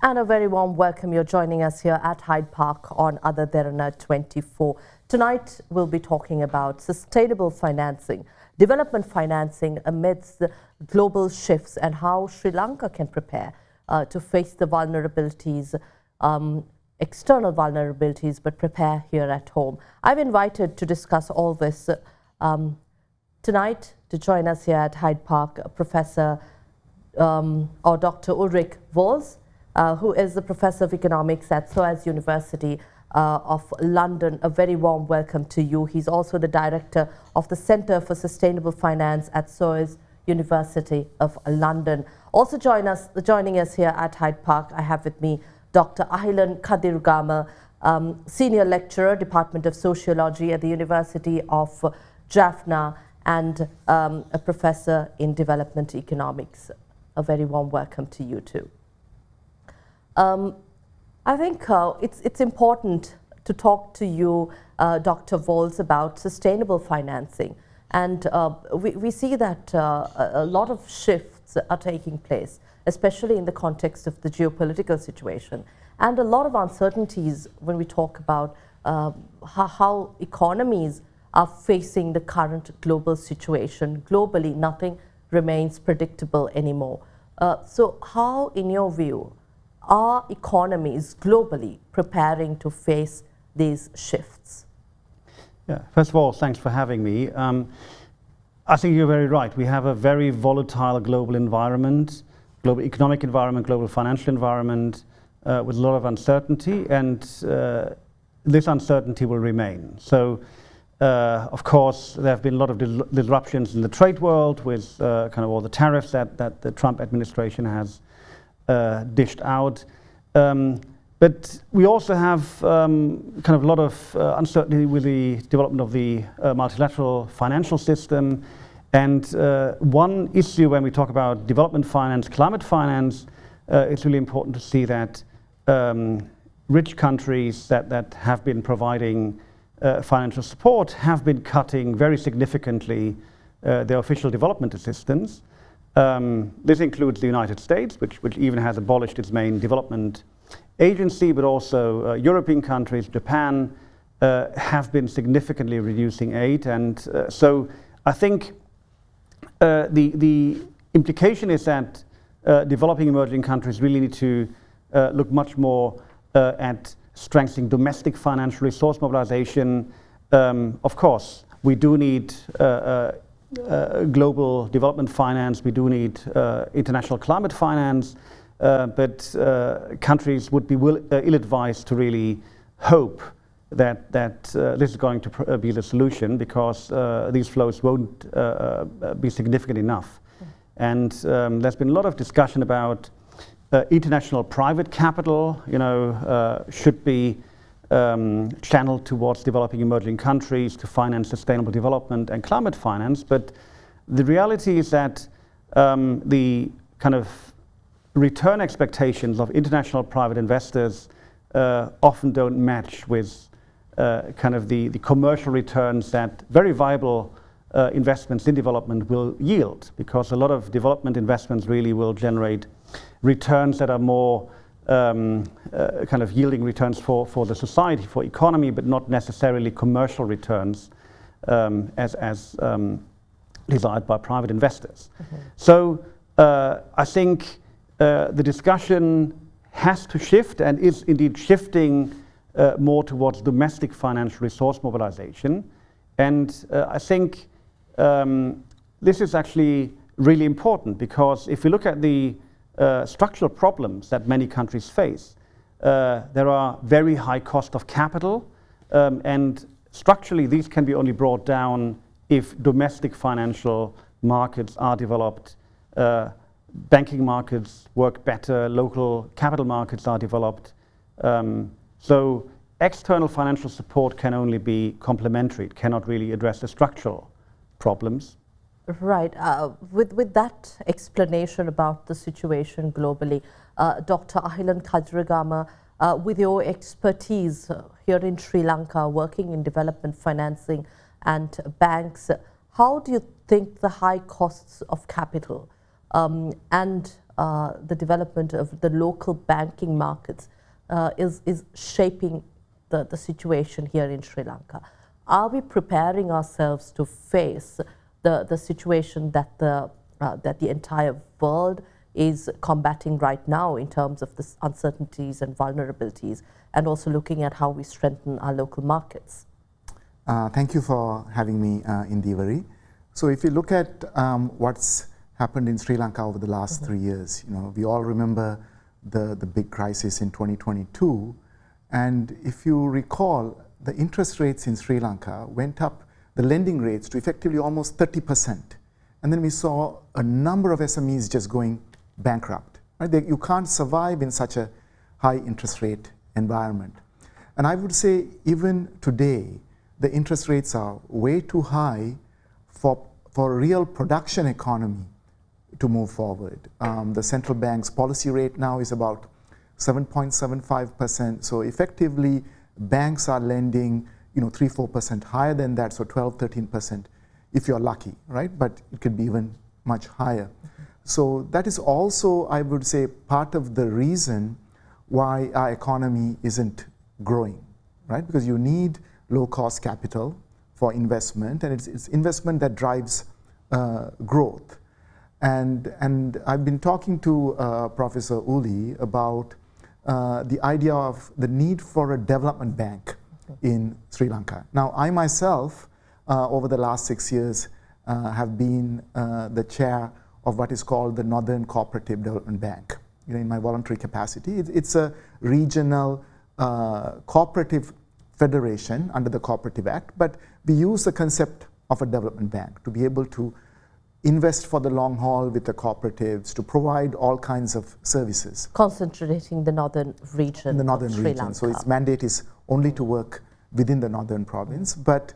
And a very warm welcome. You're joining us here at Hyde Park on Other Derana 24. Tonight, we'll be talking about sustainable financing, development financing amidst the global shifts and how Sri Lanka can prepare to face the vulnerabilities, external vulnerabilities, but prepare here at home. I've invited to discuss all this tonight to join us here at Hyde Park, Professor or Dr. Ulrich Volz, who is the Professor of Economics at SOAS University of London. A very warm welcome to you. He's also the Director of the Centre for Sustainable Finance at SOAS University of London. Also joining us here at Hyde Park, I have with me Dr. Ahilan Kadirugama, Senior Lecturer, Department of Sociology at the University of Jaffna, and a Professor in Development Economics. A very warm welcome to you too. I think it's important to talk to you, Dr. Volz, about sustainable financing. And we see that a lot of shifts are taking place, especially in the context of the geopolitical situation, and a lot of uncertainties when we talk about how economies are facing the current global situation. Globally, nothing remains predictable anymore. So how, in your view, are economies globally preparing to face these shifts? Yeah, first of all, thanks for having me. I think you're very right. We have a very volatile global environment, global economic environment, global financial environment, with a lot of uncertainty, and this uncertainty will remain. So, of course, there have been a lot of disruptions in the trade world with kind of all the tariffs that the Trump administration has dished out. But we also have kind of a lot of uncertainty with the development of the multilateral financial system. And one issue when we talk about development finance, climate finance, it's really important to see that rich countries that have been providing financial support have been cutting very significantly their official development assistance. This includes the United States, which even has abolished its main development agency, but also European countries, Japan, have been significantly reducing aid. And so I think the implication is that developing emerging countries really need to look much more at strengthening domestic financial resource mobilization. Of course, we do need global development finance, we do need international climate finance, but countries would be ill-advised to really hope that this is going to be the solution, because these flows won't be significant enough. And there's been a lot of discussion about international private capital, should be channeled towards developing emerging countries to finance sustainable development and climate finance. But the reality is that the kind of return expectations of international private investors often don't match with kind of the commercial returns that very viable investments in development will yield, because a lot of development investments really will generate returns that are more kind of yielding returns for the society, for economy, but not necessarily commercial returns as desired by private investors. Mm-hmm. So I think the discussion has to shift, and is indeed shifting more towards domestic financial resource mobilization. And I think this is actually really important, because if you look at the structural problems that many countries face, there are very high cost of capital, and structurally these can be only brought down if domestic financial markets are developed, banking markets work better, local capital markets are developed. So external financial support can only be complementary. It cannot really address the structural problems. Right. With that explanation about the situation globally, Dr. Ahilan Kadirugama, with your expertise here in Sri Lanka, working in development financing and banks, how do you think the high costs of capital and the development of the local banking markets is shaping the situation here in Sri Lanka. Are we preparing ourselves to face the situation that the entire world is combating right now in terms of the uncertainties and vulnerabilities, and also looking at how we strengthen our local markets? Thank you for having me, Indeewari. So if you look at what's happened in Sri Lanka over the last 3 years, we all remember the big crisis in 2022, and if you recall, the interest rates in Sri Lanka went up, the lending rates, to effectively almost 30%. And then we saw a number of SMEs just going bankrupt. Right? You can't survive in such a high interest rate environment. And I would say even today, the interest rates are way too high for a real production economy to move forward. The central bank's policy rate now is about 7.75%. So effectively, banks are lending 3-4% higher than that, so 12-13% if you're lucky, right? But it could be even much higher. So that is also, I would say, part of the reason why our economy isn't growing, right? Because you need low-cost capital for investment, and it's investment that drives growth. And I've been talking to Professor Uli about the idea of the need for a development bank in Sri Lanka. Now, I myself, over the last 6 years, have been the chair of what is called the Northern Cooperative Development Bank, in my voluntary capacity. It's a regional cooperative federation under the Cooperative Act, but we use the concept of a development bank to be able to invest for the long haul with the cooperatives, to provide all kinds of services. Concentrating the northern region of Sri Lanka. So its mandate is only to work within the northern province. But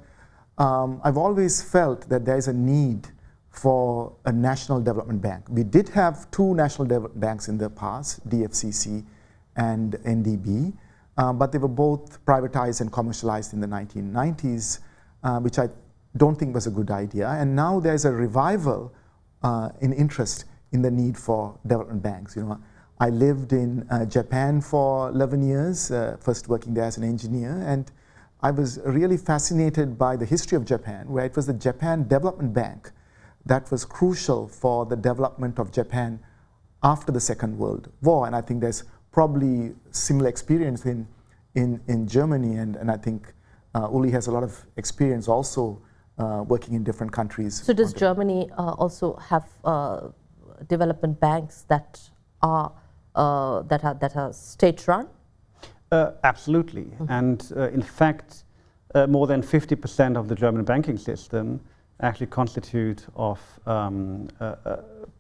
I've always felt that there is a need for a national development bank. We did have 2 national development banks in the past, DFCC and NDB, but they were both privatized and commercialized in the 1990s, which I don't think was a good idea. And now there's a revival in interest in the need for development banks. I lived in Japan for 11 years, first working there as an engineer, and I was really fascinated by the history of Japan, where it was the Japan Development Bank that was crucial for the development of Japan after the Second World War. And I think there's probably similar experience in Germany, and I think Uli has a lot of experience also working in different countries. So does Germany also have development banks that are state-run? Absolutely. And in fact, more than 50% of the German banking system actually constitute of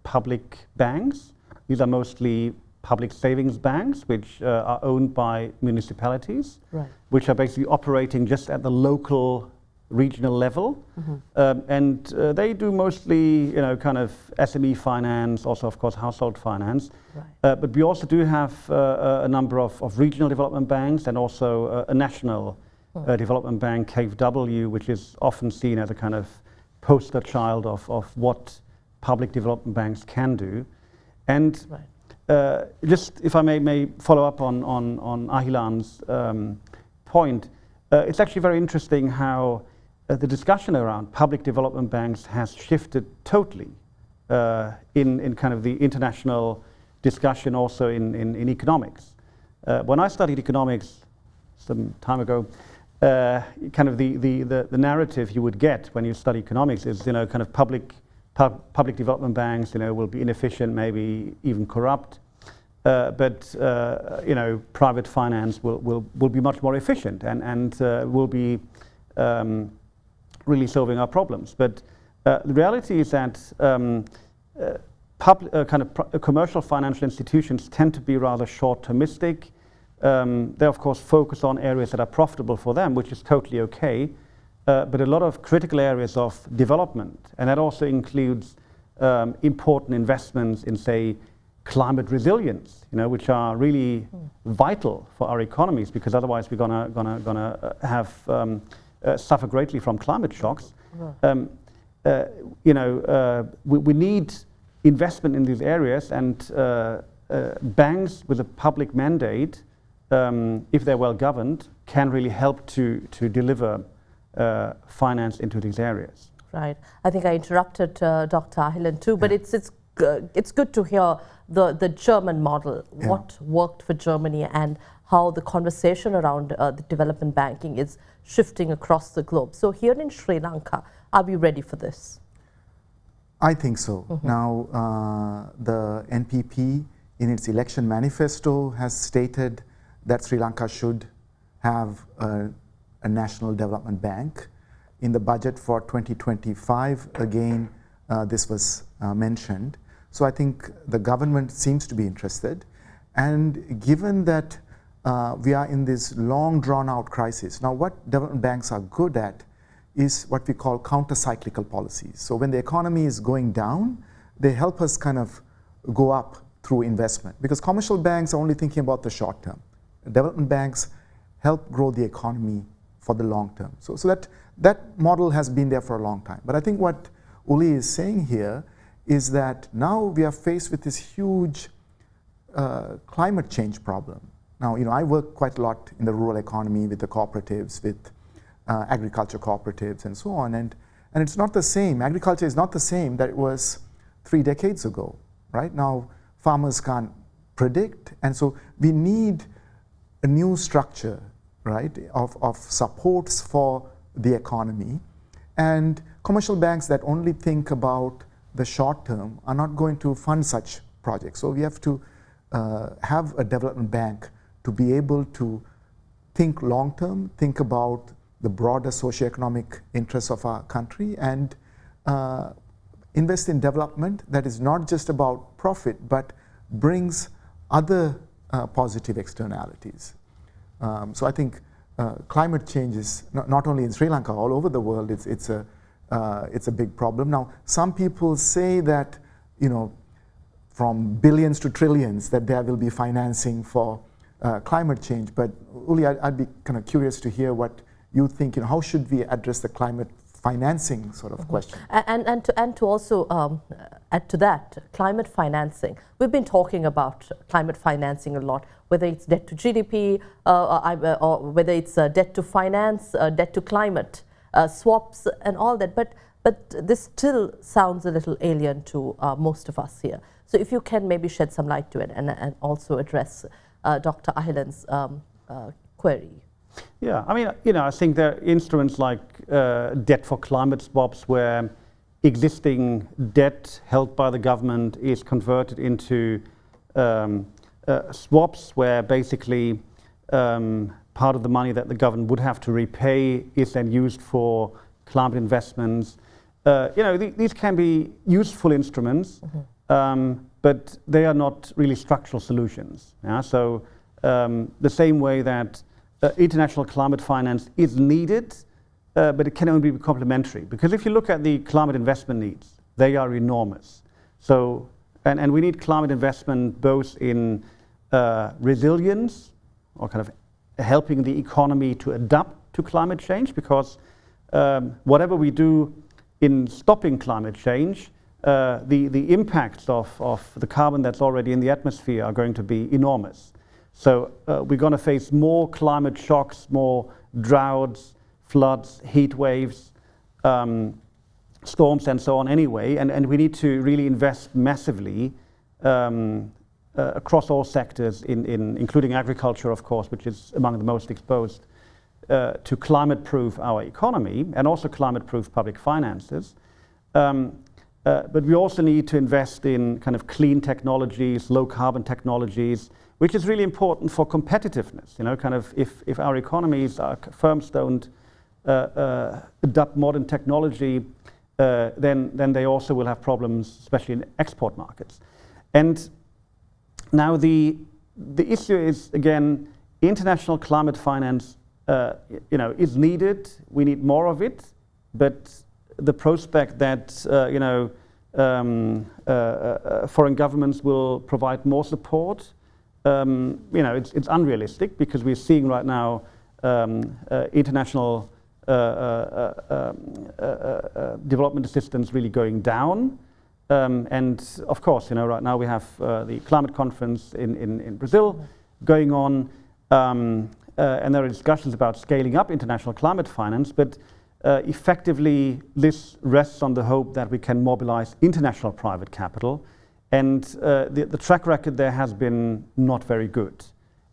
public banks. These are mostly public savings banks, which are owned by municipalities, right, which are basically operating just at the local, regional level. And they do mostly, kind of SME finance, also of course household finance. Right. But we also do have a number of regional development banks, and also a national development bank, KfW, which is often seen as a kind of poster child of what public development banks can do. And right, just if I may follow up on Ahilan's point, it's actually very interesting how the discussion around public development banks has shifted totally in kind of the international discussion, also in economics. When I studied economics some time ago, kind of the narrative you would get when you study economics is, kind of public development banks, will be inefficient, maybe even corrupt, but private finance will be much more efficient and will be really solving our problems. But the reality is that commercial financial institutions tend to be rather short-termistic. They of course focus on areas that are profitable for them, which is totally okay, but a lot of critical areas of development, and that also includes important investments in, say, climate resilience, which are really vital for our economies, because otherwise we're gonna have suffer greatly from climate shocks. Right. We need investment in these areas, and banks with a public mandate, if they're well governed, can really help to deliver finance into these areas. Right. I think I interrupted Dr. Ahilan too, but it's good to hear the German model, what worked for Germany, and how the conversation around the development banking is shifting across the globe. So here in Sri Lanka, are we ready for this? I think so. Now, the NPP in its election manifesto has stated that Sri Lanka should have a national development bank. In the budget for 2025, again, this was mentioned. So I think the government seems to be interested. And given that we are in this long drawn out crisis, now what development banks are good at is what we call counter-cyclical policies. So when the economy is going down, they help us kind of go up through investment, because commercial banks are only thinking about the short term. Development banks help grow the economy for the long term. So that model has been there for a long time. But I think what Uli is saying here is that now we are faced with this huge climate change problem. Now, I work quite a lot in the rural economy with the cooperatives, with agriculture cooperatives and so on, and it's not the same. Agriculture is not the same that it was 3 decades ago, right? Now, farmers can't predict, and so we need a new structure, right, of supports for the economy. And commercial banks that only think about the short term are not going to fund such projects. So we have to have a development bank to be able to think long term, think about the broader socioeconomic interests of our country, and invest in development that is not just about profit, but brings other positive externalities. So I think climate change is not only in Sri Lanka, all over the world, it's a big problem. Now, some people say that, from billions to trillions, that there will be financing for climate change. But Uli, I'd be kind of curious to hear what you think. How should we address the climate financing sort of question? And to also add to that, climate financing. We've been talking about climate financing a lot, whether it's debt to GDP, or whether it's debt to finance, debt to climate, swaps and all that. But this still sounds a little alien to most of us here. So if you can maybe shed some light to it and also address Dr. Ahilan's query. Yeah, I mean, I think there are instruments like debt for climate swaps, where existing debt held by the government is converted into swaps, where basically part of the money that the government would have to repay is then used for climate investments. These can be useful instruments, but they are not really structural solutions. Yeah? So the same way that international climate finance is needed, but it can only be complementary. Because if you look at the climate investment needs, they are enormous. So, and we need climate investment both in resilience, or kind of helping the economy to adapt to climate change, because whatever we do in stopping climate change, the impacts of the carbon that's already in the atmosphere are going to be enormous. So we're going to face more climate shocks, more droughts, floods, heat waves, storms and so on anyway, and we need to really invest massively across all sectors, including agriculture, of course, which is among the most exposed, to climate-proof our economy and also climate-proof public finances. But we also need to invest in kind of clean technologies, low-carbon technologies, which is really important for competitiveness. Kind of if our economies, our firms don't adopt modern technology, then they also will have problems, especially in export markets. And now the issue is, again, international climate finance is needed. We need more of it, but the prospect that foreign governments will provide more support, it's unrealistic, because we're seeing right now international development assistance really going down. And of course, right now we have the climate conference in Brazil going on, and there are discussions about scaling up international climate finance, but effectively this rests on the hope that we can mobilize international private capital, and the track record there has been not very good.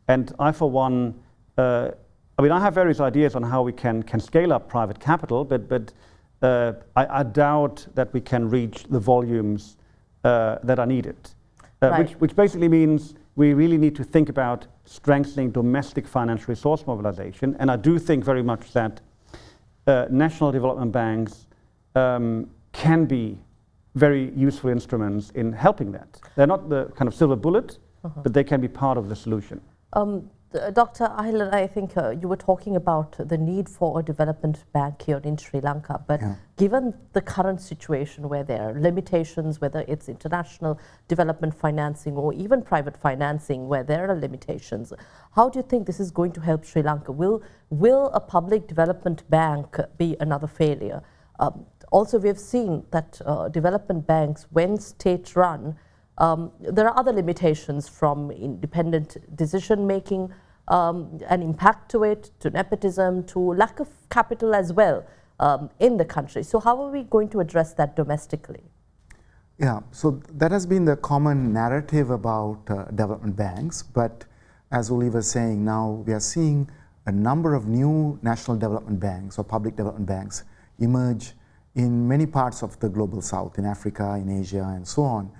And I, for one, I have various ideas on how we can scale up private capital, but I doubt that we can reach the volumes that are needed, Right. which basically means we really need to think about strengthening domestic financial resource mobilization. And I do think very much that national development banks can be very useful instruments in helping that. They're not the kind of silver bullet, but they can be part of the solution. Dr. Ahlan, I think you were talking about the need for a development bank here in Sri Lanka, but given the current situation where there are limitations, whether it's international development financing or even private financing where there are limitations, how do you think this is going to help Sri Lanka? Will a public development bank be another failure? Also, we have seen that development banks, when state-run, there are other limitations from independent decision-making, an impact to it, to nepotism, to lack of capital as well in the country. So how are we going to address that domestically? Yeah, so that has been the common narrative about development banks, but as Uli was saying, now we are seeing a number of new national development banks or public development banks emerge in many parts of the global south, in Africa, in Asia, and so on.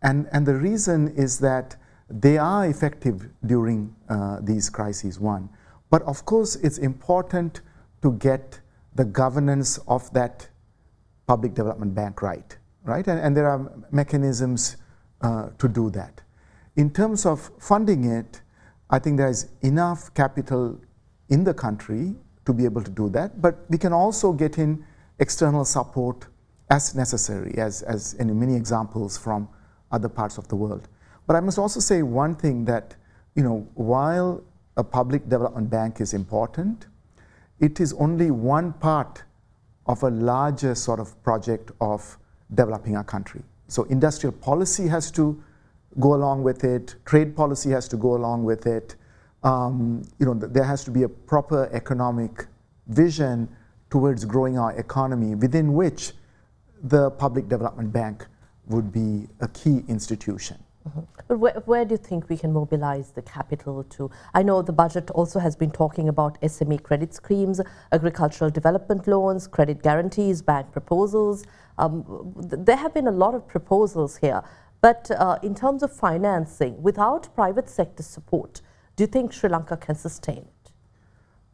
And the reason is that they are effective during these crises, one. But of course, it's important to get the governance of that public development bank right? And there are mechanisms to do that. In terms of funding it, I think there is enough capital in the country to be able to do that, but we can also get in external support as necessary, as in many examples from other parts of the world. But I must also say one thing, that while a public development bank is important, it is only one part of a larger sort of project of developing our country. So industrial policy has to go along with it, trade policy has to go along with it. There has to be a proper economic vision towards growing our economy, within which the public development bank would be a key institution. But where do you think we can mobilize the capital to? I know the budget also has been talking about SME credit schemes, agricultural development loans, credit guarantees, bank proposals. There have been a lot of proposals here. But in terms of financing, without private sector support, do you think Sri Lanka can sustain it?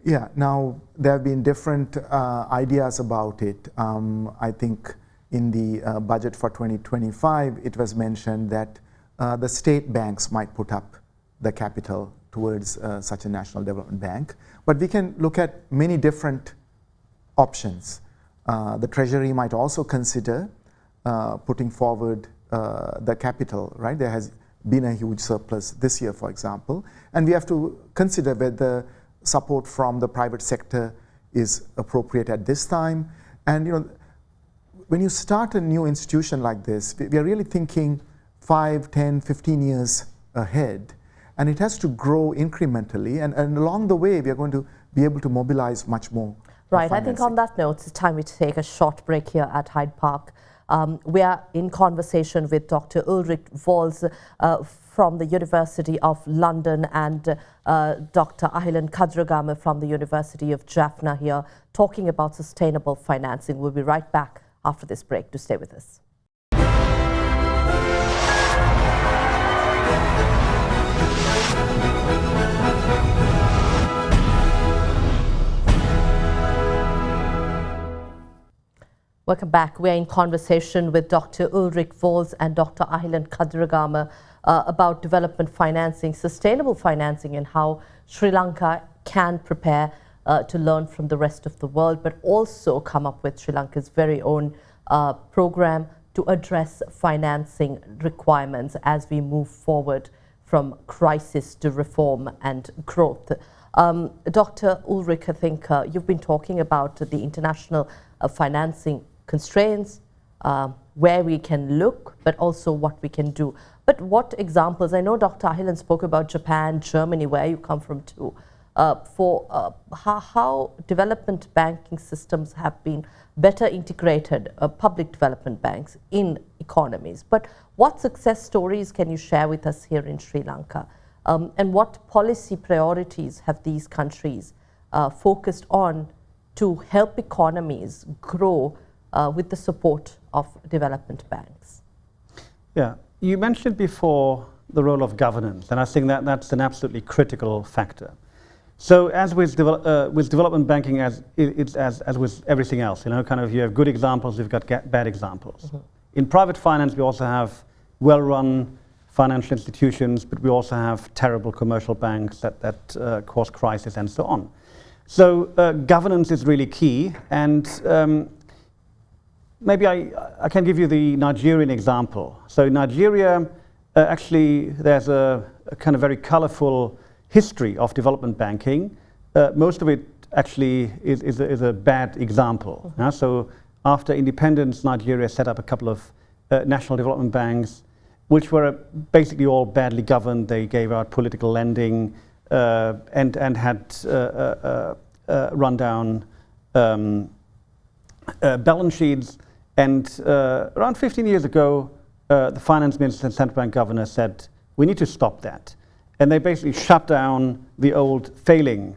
Yeah, now there have been different ideas about it. I think in the budget for 2025, it was mentioned that the state banks might put up the capital towards such a national development bank. But we can look at many different options. The Treasury might also consider putting forward the capital, right? There has been a huge surplus this year, for example, and we have to consider whether support from the private sector is appropriate at this time. And when you start a new institution like this, we are really thinking 5, 10, 15 years ahead, and it has to grow incrementally, and along the way we are going to be able to mobilize much more. Right, I think on that note, it's time we take a short break here at Hyde Park. We are in conversation with Dr. Ulrich Volz from the University of London and Dr. Ahlan Kadragama from the University of Jaffna here, talking about sustainable financing. We'll be right back after this break. Do stay with us. Welcome back. We are in conversation with Dr. Ulrich Volz and Dr. Ahlan Kadragama about development financing, sustainable financing, and how Sri Lanka can prepare to learn from the rest of the world, but also come up with Sri Lanka's very own program to address financing requirements as we move forward from crisis to reform and growth. Dr. Ulrich, I think you've been talking about the international financing constraints, where we can look, but also what we can do. But what examples? I know Dr. Ahilan spoke about Japan, Germany, where you come from too, for how development banking systems have been better integrated, public development banks in economies. But what success stories can you share with us here in Sri Lanka? And what policy priorities have these countries focused on to help economies grow with the support of development banks? Yeah, you mentioned before the role of governance, and I think that that's an absolutely critical factor. So as with development banking, as with everything else, you know, kind of you have good examples, you've got bad examples. Mm-hmm. In private finance, we also have well-run financial institutions, but we also have terrible commercial banks that cause crisis and so on. So governance is really key, and maybe I can give you the Nigerian example. So in Nigeria, actually, there's a kind of very colorful history of development banking. Most of it actually is a bad example. Mm-hmm. So after independence, Nigeria set up a couple of national development banks, which were basically all badly governed. They gave out political lending and had rundown balance sheets. And around 15 years ago, the finance minister and central bank governor said, we need to stop that. And they basically shut down the old failing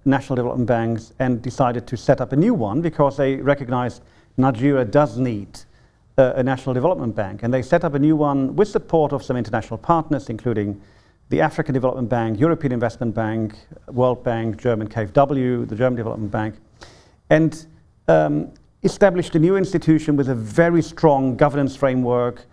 national development banks and decided to set up a new one because they recognized Nigeria does need a national development bank. And they set up a new one with support of some international partners, including the African Development Bank, European Investment Bank, World Bank, German KfW, the German Development Bank, and established a new institution with a very strong governance framework.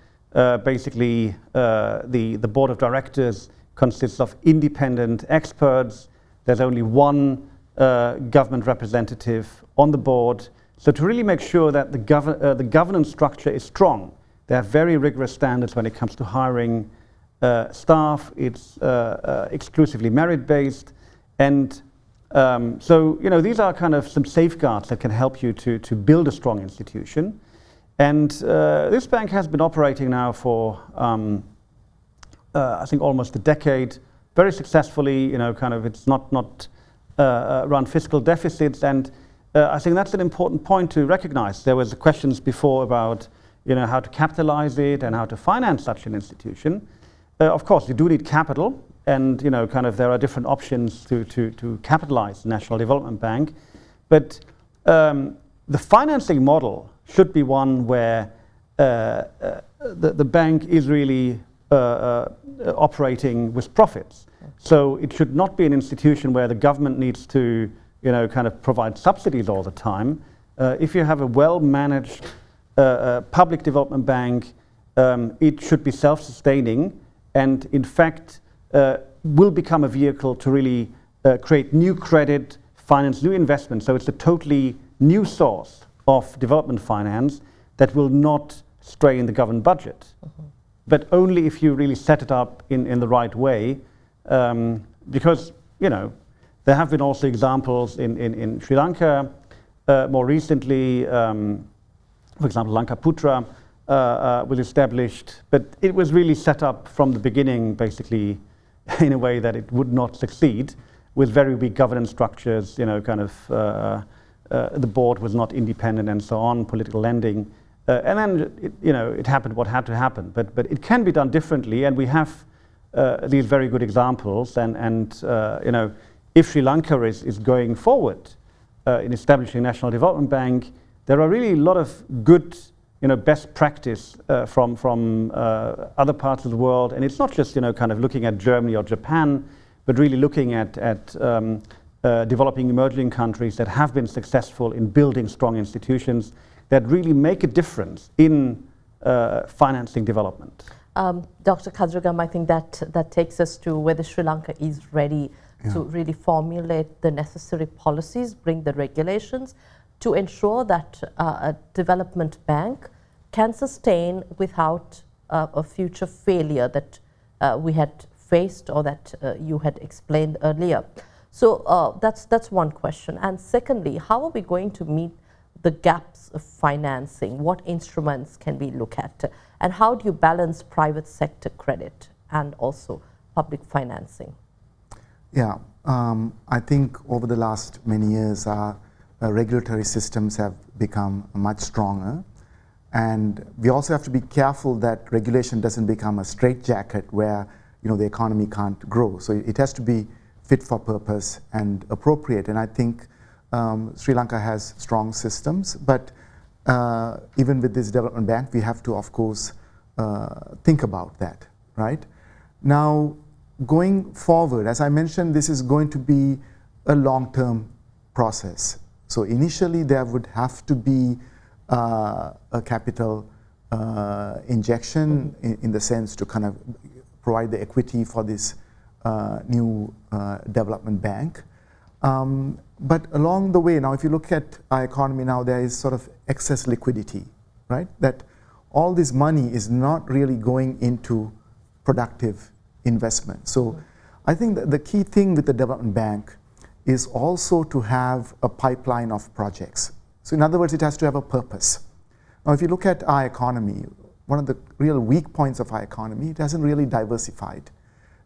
Basically, the board of directors consists of independent experts. There's only one government representative on the board. So to really make sure that the governance structure is strong, there are very rigorous standards when it comes to hiring staff. It's exclusively merit-based. And so, you know, these are kind of some safeguards that can help you to build a strong institution. And this bank has been operating now for, I think, almost a decade, very successfully. You know, kind of, it's not run fiscal deficits, and I think that's an important point to recognize. There was questions before about, you know, how to capitalize it and how to finance such an institution. Of course, you do need capital, and, you know, kind of there are different options to capitalize the National Development Bank, but the financing model should be one where the bank is really operating with profits. So it should not be an institution where the government needs to, you know, kind of provide subsidies all the time. If you have a well-managed public development bank, it should be self-sustaining, and in fact will become a vehicle to really create new credit, finance new investments. So it's a totally new source of development finance that will not strain the government budget. Mm-hmm. But only if you really set it up in the right way, because, you know, there have been also examples in Sri Lanka, more recently, for example, Lanka Putra was established, but it was really set up from the beginning, basically, in a way that it would not succeed, with very weak governance structures, you know, kind of, the board was not independent and so on, political lending. And then, you know, it happened what had to happen. But it can be done differently, and we have these very good examples. And you know, if Sri Lanka is going forward in establishing a national development bank, there are really a lot of good, you know, best practice from other parts of the world. And it's not just, you know, kind of looking at Germany or Japan, but really looking at developing emerging countries that have been successful in building strong institutions that really make a difference in financing development. Dr. Khadragam, I think that takes us to whether Sri Lanka is ready to really formulate the necessary policies, bring the regulations to ensure that a development bank can sustain without a future failure that we had faced or that you had explained earlier. So that's one question. And secondly, how are we going to meet the gaps of financing? What instruments can we look at? And how do you balance private sector credit and also public financing? Yeah, I think over the last many years, our regulatory systems have become much stronger. And we also have to be careful that regulation doesn't become a straitjacket where the economy can't grow. So it has to be fit for purpose and appropriate. And I think Sri Lanka has strong systems, but even with this development bank, we have to, of course, think about that, right? Now, going forward, as I mentioned, this is going to be a long-term process. So initially, there would have to be a capital injection in the sense to kind of provide the equity for this new development bank. But along the way, now if you look at our economy now, there is sort of excess liquidity, right? That all this money is not really going into productive investment. So I think that the key thing with the development bank is also to have a pipeline of projects. So in other words, it has to have a purpose. Now if you look at our economy, one of the real weak points of our economy, it hasn't really diversified.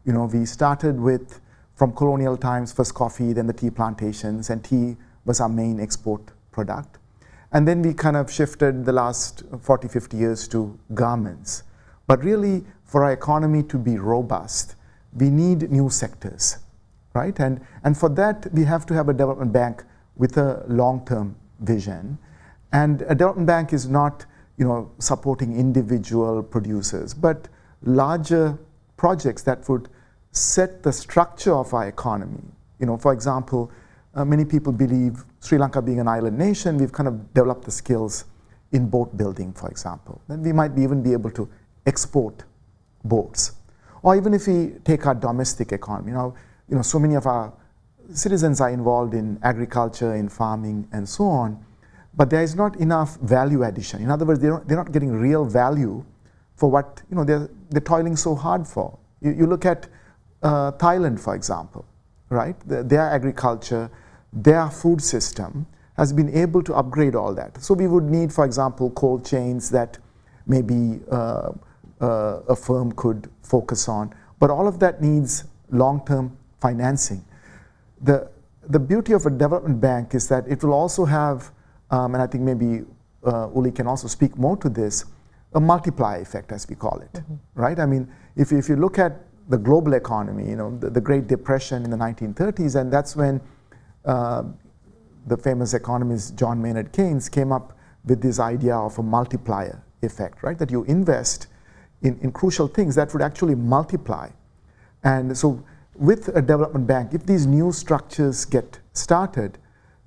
We started with, from colonial times, first coffee, then the tea plantations, and tea was our main export product. And then we kind of shifted the last 40, 50 years to garments. But really, for our economy to be robust, we need new sectors, right? And for that, we have to have a development bank with a long-term vision. And a development bank is not, supporting individual producers, but larger projects that would set the structure of our economy. For example, many people believe Sri Lanka being an island nation, we've kind of developed the skills in boat building, for example. Then we might even be able to export boats. Or even if we take our domestic economy, so many of our citizens are involved in agriculture, in farming, and so on, but there is not enough value addition. In other words, they're not getting real value for what they're toiling so hard for. You look at Thailand, for example, right? Their agriculture, their food system has been able to upgrade all that. So we would need, for example, cold chains that maybe a firm could focus on. But all of that needs long-term financing. The beauty of a development bank is that it will also have, and I think maybe Uli can also speak more to this, a multiplier effect, as we call it, right? I mean, if you look at the global economy, the Great Depression in the 1930s, and that's when the famous economist John Maynard Keynes came up with this idea of a multiplier effect, right? That you invest in crucial things that would actually multiply. And so with a development bank, if these new structures get started,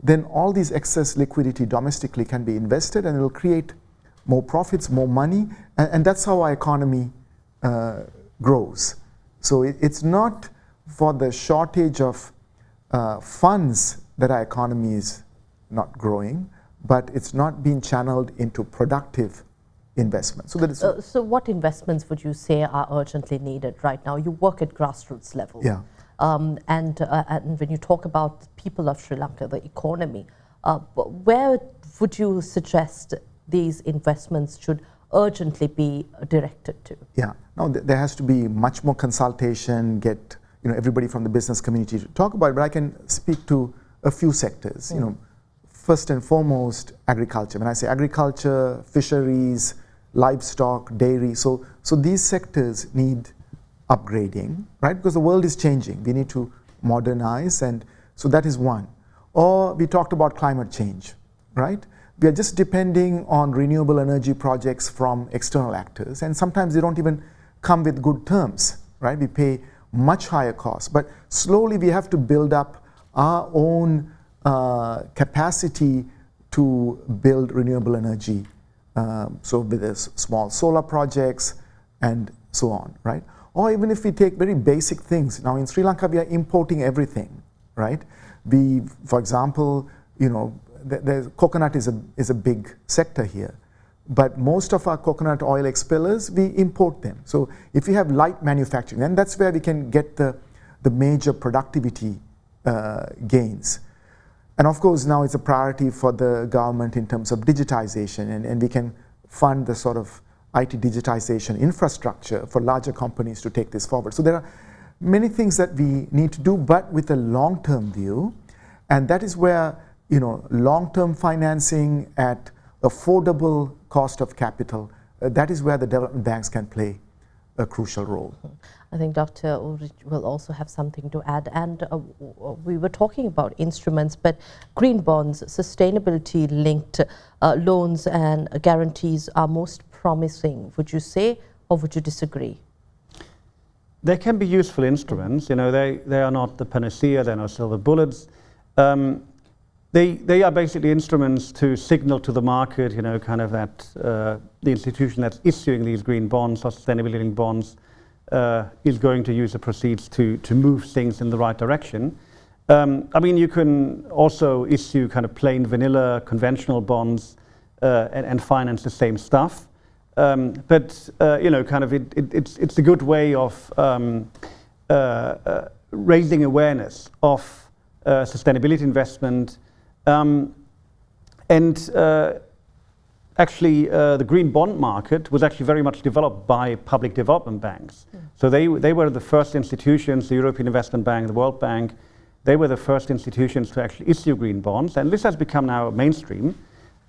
then all these excess liquidity domestically can be invested and it will create more profits, more money, and that's how our economy grows. So it's not for the shortage of funds that our economy is not growing, but it's not being channeled into productive investment. So what investments would you say are urgently needed right now? You work at grassroots level. Yeah. And when you talk about people of Sri Lanka, the economy, where would you suggest these investments should urgently be directed to? Yeah, no, there has to be much more consultation, get everybody from the business community to talk about it, but I can speak to a few sectors. First and foremost, agriculture. When I say agriculture, fisheries, livestock, dairy, so these sectors need upgrading, right? Because the world is changing. We need to modernize, and so that is one. Or we talked about climate change, right? We are just depending on renewable energy projects from external actors, and sometimes they don't even come with good terms, right? We pay much higher costs, but slowly we have to build up our own capacity to build renewable energy, so with this small solar projects and so on, right? Or even if we take very basic things. Now in Sri Lanka, we are importing everything, right? We, for example, the coconut is a big sector here, but most of our coconut oil expellers, we import them. So if we have light manufacturing, then that's where we can get the major productivity gains. And of course, now it's a priority for the government in terms of digitization, and we can fund the sort of IT digitization infrastructure for larger companies to take this forward. So there are many things that we need to do, but with a long-term view, and that is where, you know, long-term financing at affordable cost of capital, that is where the development banks can play a crucial role. I think Dr. Ulrich will also have something to add. And we were talking about instruments, but green bonds, sustainability-linked loans and guarantees are most promising. Would you say, or would you disagree? They can be useful instruments. You know, they are not the panacea. They're not silver bullets. They are basically instruments to signal to the market, you know, kind of that the institution that's issuing these green bonds or sustainability-linked bonds is going to use the proceeds to move things in the right direction. I mean, you can also issue kind of plain vanilla conventional bonds and finance the same stuff. But you know, kind of it's a good way of raising awareness of sustainability investment. Actually, the green bond market was actually very much developed by public development banks. So they were the first institutions, the European Investment Bank, the World Bank, they were the first institutions to actually issue green bonds, and this has become now mainstream.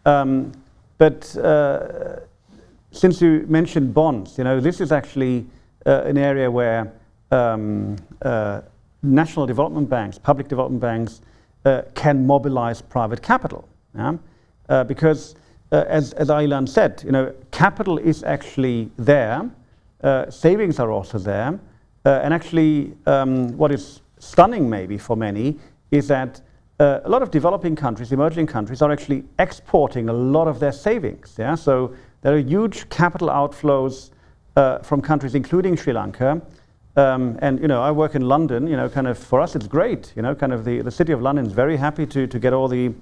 But since you mentioned bonds, you know, this is actually an area where national development banks, public development banks, can mobilize private capital, because as Aylan said, you know, capital is actually there, savings are also there, and actually what is stunning maybe for many is that a lot of developing countries, emerging countries, are actually exporting a lot of their savings. Yeah, so there are huge capital outflows from countries, including Sri Lanka. And you know, I work in London. You know, kind of for us, it's great. You know, kind of the city of London is very happy to get all the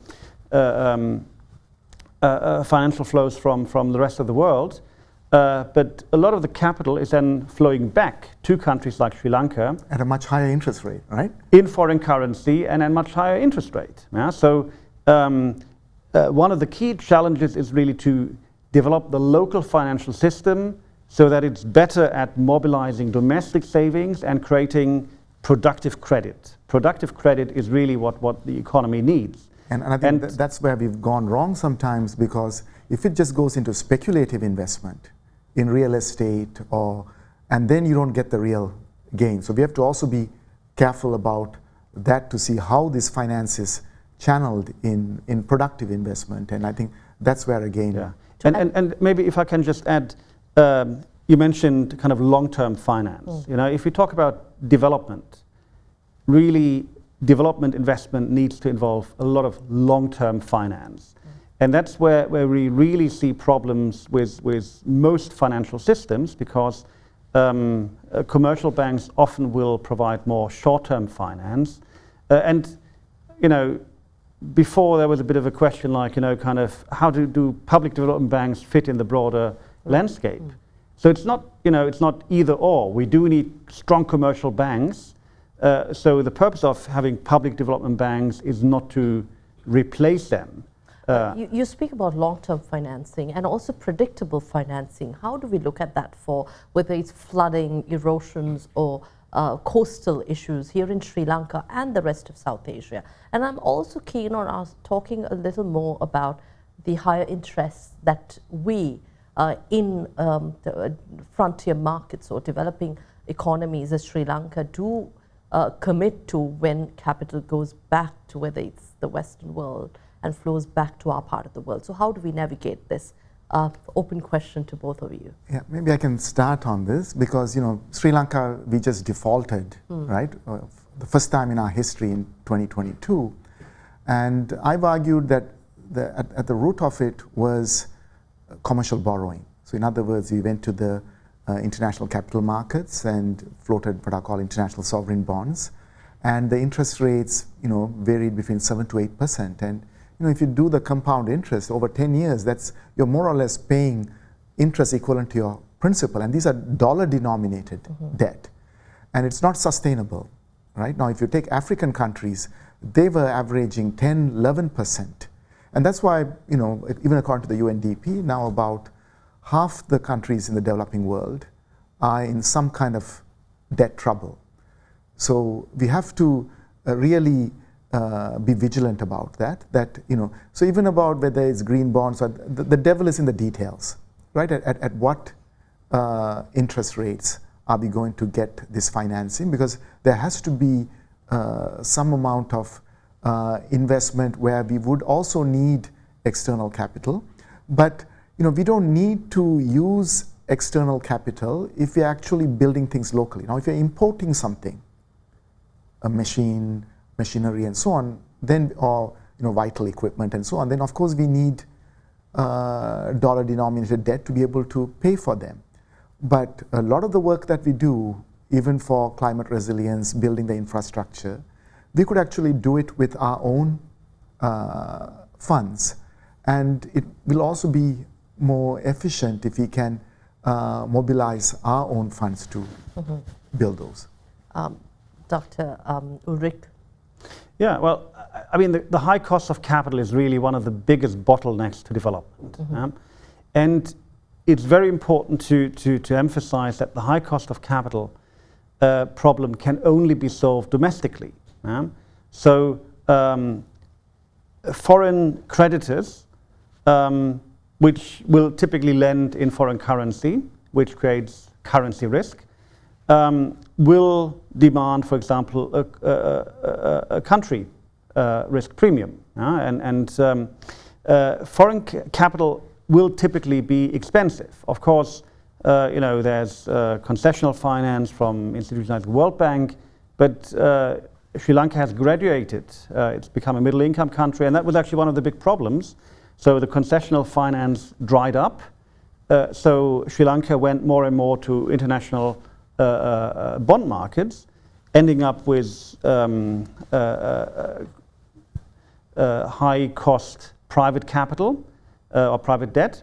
financial flows from the rest of the world. But a lot of the capital is then flowing back to countries like Sri Lanka at a much higher interest rate, right? In foreign currency and a much higher interest rate. Yeah? So one of the key challenges is really to develop the local financial system so that it's better at mobilizing domestic savings and creating productive credit. Productive credit is really what the economy needs. And I think that's where we've gone wrong sometimes, because if it just goes into speculative investment in real estate, and then you don't get the real gain. So we have to also be careful about that to see how this finance is channeled in productive investment. And I think that's where again. Yeah. And maybe if I can just add, you mentioned kind of long-term finance. You know, if we talk about development, really development investment needs to involve a lot of long-term finance. And that's where we really see problems with most financial systems, because commercial banks often will provide more short-term finance. And, you know, before there was a bit of a question like, you know, kind of how do public development banks fit in the broader landscape? So it's not, you know, it's not either or. We do need strong commercial banks. So the purpose of having public development banks is not to replace them. You speak about long-term financing and also predictable financing. How do we look at that for whether it's flooding, erosions, or coastal issues here in Sri Lanka and the rest of South Asia? And I'm also keen on us talking a little more about the higher interests that we in the frontier markets or developing economies as Sri Lanka do commit to when capital goes back to whether it's the Western world and flows back to our part of the world. So how do we navigate this? Open question to both of you. Yeah, maybe I can start on this, because, you know, Sri Lanka, we just defaulted, right? The first time in our history in 2022. And I've argued that at the root of it was commercial borrowing. So in other words, we went to the international capital markets and floated what are called international sovereign bonds. And the interest rates, you know, varied between 7 to 8%. And you know, if you do the compound interest over 10 years, you're more or less paying interest equivalent to your principal. And these are dollar-denominated debt. And it's not sustainable, right? Now, if you take African countries, they were averaging 10, 11%. And that's why, you know, even according to the UNDP, now about half the countries in the developing world are in some kind of debt trouble. So we have to really be vigilant about that, you know, so even about whether it's green bonds, or the devil is in the details, right? At what interest rates are we going to get this financing? Because there has to be some amount of investment where we would also need external capital. But, you know, we don't need to use external capital if we're actually building things locally. Now, if you're importing something, a machinery and so on, then, or, you know, vital equipment and so on, then of course we need dollar denominated debt to be able to pay for them. But a lot of the work that we do, even for climate resilience, building the infrastructure, we could actually do it with our own funds. And it will also be more efficient if we can mobilize our own funds to build those. Dr. Ulrich? Yeah, well, I mean, the high cost of capital is really one of the biggest bottlenecks to development. And it's very important to emphasize that the high cost of capital problem can only be solved domestically. So foreign creditors, which will typically lend in foreign currency, which creates currency risk, will demand, for example, a country risk premium. Foreign capital will typically be expensive. Of course, you know, there's concessional finance from institutions like the World Bank, but Sri Lanka has graduated. It's become a middle income country, and that was actually one of the big problems. So the concessional finance dried up. So Sri Lanka went more and more to international bond markets, ending up with high cost private capital or private debt.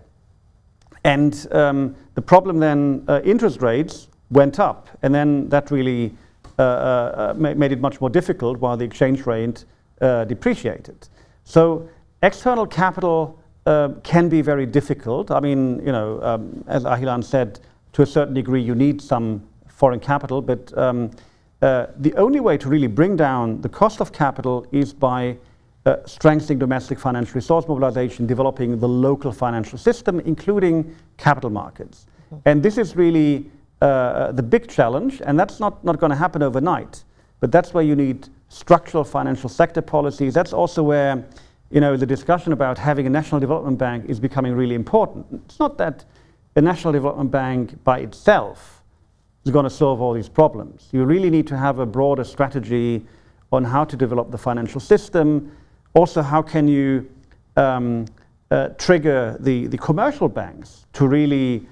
And the problem then, interest rates went up, and then that really made it much more difficult while the exchange rate depreciated. So external capital can be very difficult. I mean, you know, as Ahilan said, to a certain degree you need some foreign capital, but the only way to really bring down the cost of capital is by strengthening domestic financial resource mobilization, developing the local financial system, including capital markets. And this is really the big challenge, and that's not going to happen overnight, but that's where you need structural financial sector policies. That's also where, you know, the discussion about having a national development bank is becoming really important. It's not that a national development bank by itself is going to solve all these problems. You really need to have a broader strategy on how to develop the financial system. Also, how can you trigger the commercial banks to really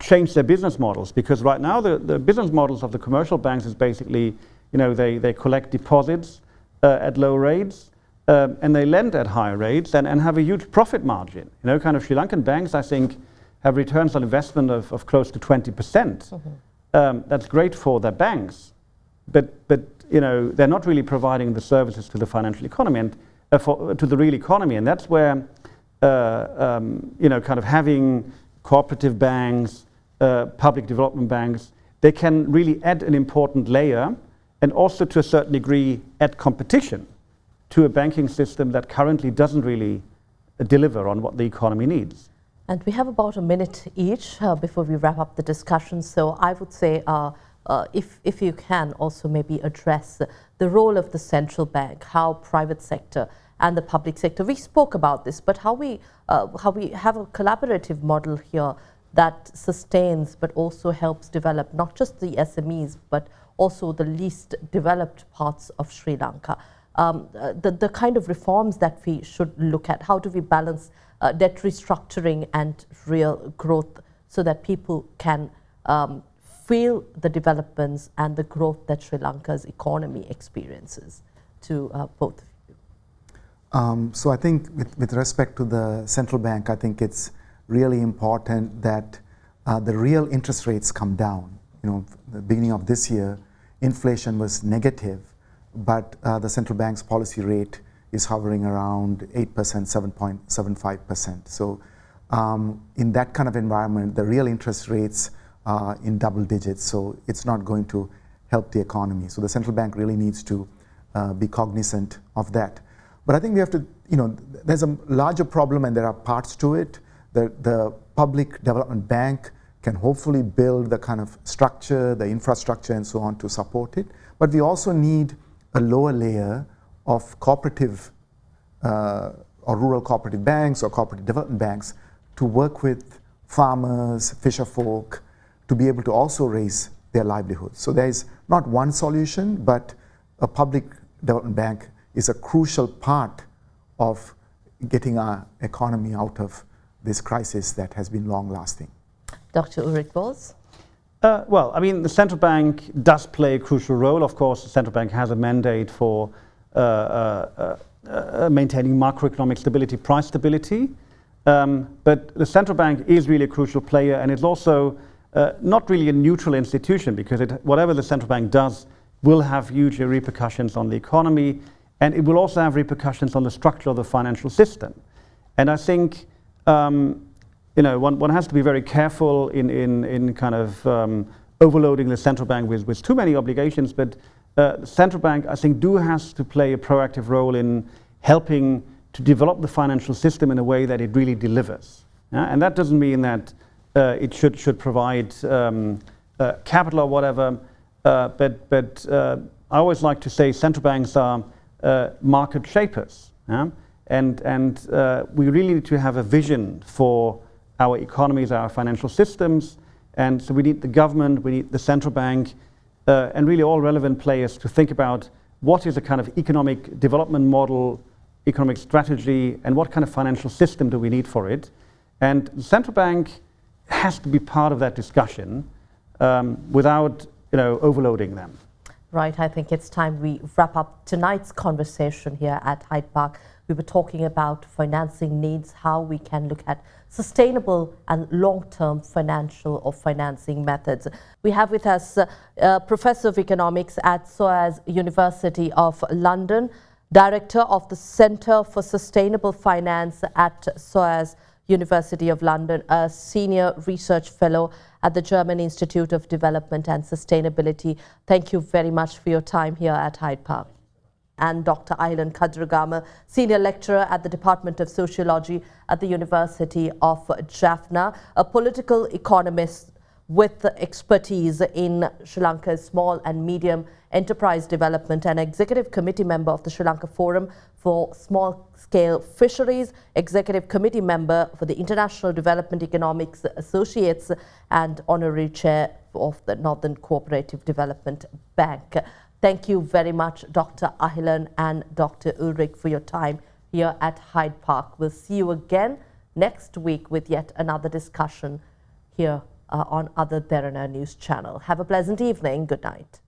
change their business models? Because right now the business models of the commercial banks is basically, you know, they collect deposits at low rates and they lend at high rates and have a huge profit margin. You know, kind of Sri Lankan banks, I think, have returns on investment of close to 20%. That's great for their banks, but you know, they're not really providing the services to the financial economy and to the real economy, and that's where you know, kind of having cooperative banks, public development banks, they can really add an important layer, and also to a certain degree add competition to a banking system that currently doesn't really deliver on what the economy needs. And we have about a minute each before we wrap up the discussion. So I would say, if you can also maybe address the role of the central bank, how private sector and the public sector, we spoke about this, but how we have a collaborative model here that sustains but also helps develop not just the SMEs but also the least developed parts of Sri Lanka. The kind of reforms that we should look at, how do we balance debt restructuring and real growth so that people can feel the developments and the growth that Sri Lanka's economy experiences, to both of you? So I think with respect to the central bank, I think it's really important that the real interest rates come down. You know, the beginning of this year, inflation was negative, but the central bank's policy rate is hovering around 8%, 7.75%. So in that kind of environment, the real interest rates are in double digits, so it's not going to help the economy. So the central bank really needs to be cognizant of that. But I think we have to, there's a larger problem and there are parts to it. The public development bank can hopefully build the kind of structure, the infrastructure and so on to support it. But we also need a lower layer of cooperative or rural cooperative banks or cooperative development banks to work with farmers, fisher folk, to be able to also raise their livelihoods. So there is not one solution, but a public development bank is a crucial part of getting our economy out of this crisis that has been long-lasting. Dr. Ulrich Volz? Well, I mean, the central bank does play a crucial role. Of course, the central bank has a mandate for maintaining macroeconomic stability, price stability. But the central bank is really a crucial player, and it's also not really a neutral institution, because whatever the central bank does will have huge repercussions on the economy, and it will also have repercussions on the structure of the financial system. And I think one has to be very careful in kind of overloading the central bank with too many obligations, but the central bank, I think, has to play a proactive role in helping to develop the financial system in a way that it really delivers. And that doesn't mean that it should provide capital or whatever, but I always like to say central banks are market shapers. And we really need to have a vision for our economies, our financial systems, and so we need the government, we need the central bank, and really all relevant players to think about what is a kind of economic development model, economic strategy, and what kind of financial system do we need for it. And the central bank has to be part of that discussion without overloading them. Right, I think it's time we wrap up tonight's conversation here at Hyde Park. We were talking about financing needs, how we can look at sustainable and long-term financial or financing methods. We have with us Professor of Economics at SOAS University of London, Director of the Centre for Sustainable Finance at SOAS University of London, a Senior Research Fellow at the German Institute of Development and Sustainability. Thank you very much for your time here at Hyde Park. And Dr. Ahilan Kadragama, Senior Lecturer at the Department of Sociology at the University of Jaffna, a political economist with expertise in Sri Lanka's small and medium enterprise development, and Executive Committee member of the Sri Lanka Forum for Small-Scale Fisheries, Executive Committee member for the International Development Economics Associates, and Honorary Chair of the Northern Cooperative Development Bank. Thank you very much, Dr. Ahilan and Dr. Ulrich, for your time here at Hyde Park. We'll see you again next week with yet another discussion here on At Derana News Channel. Have a pleasant evening. Good night.